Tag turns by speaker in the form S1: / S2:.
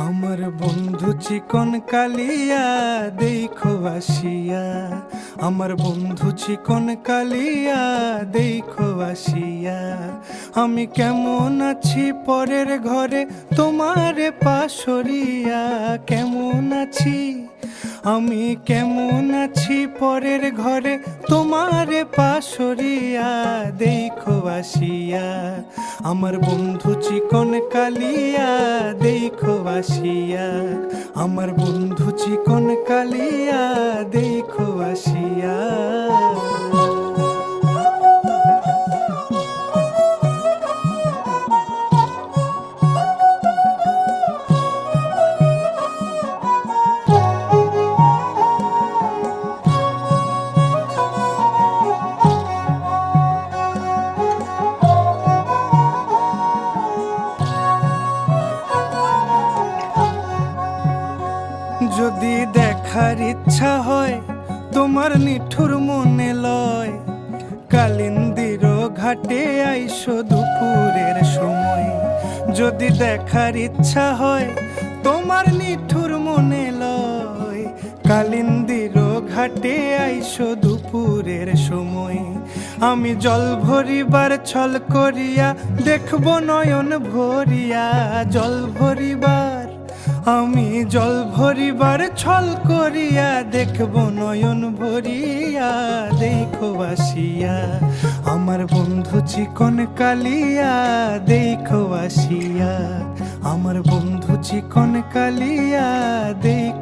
S1: আমার বন্ধু চিকন কালিয়া দেখো আসিয়া, আমার বন্ধু চিকন কালিয়া দেখো আসিয়া। আমি কেমন আছি পরের ঘরে তোমারে পাশরিয়া, কেমন আছি আমি কেমন আছি পরের ঘরে তোমারে পাশরিয়া দেখো আসিয়া। আমার বন্ধু চিকন কালিয়া দেখো আসিয়া, আমার বন্ধু চিকন কালিয়া দেখো আসিয়া। যদি দেখার ইচ্ছা হয় তোমার নিঠুর মনে লয়, কালিন্দির ঘাটে আইসো দুপুরের সময়। যদি দেখার ইচ্ছা হয় তোমার নিঠুর মনে লয়, কালিন্দির ঘাটে আইসো দুপুরের সময়। আমি জল ভরিবার ছল করিয়া দেখব নয়ন ভরিয়া, জল ভরিবার আমি জল ভরিবার ছল করিয়া দেখব নয়ন ভরিয়া দেখো আসিয়া। আমার বন্ধু চিকন কালিয়া দেখো আসিয়া, আমার বন্ধু চিকন কালিয়া দেখো।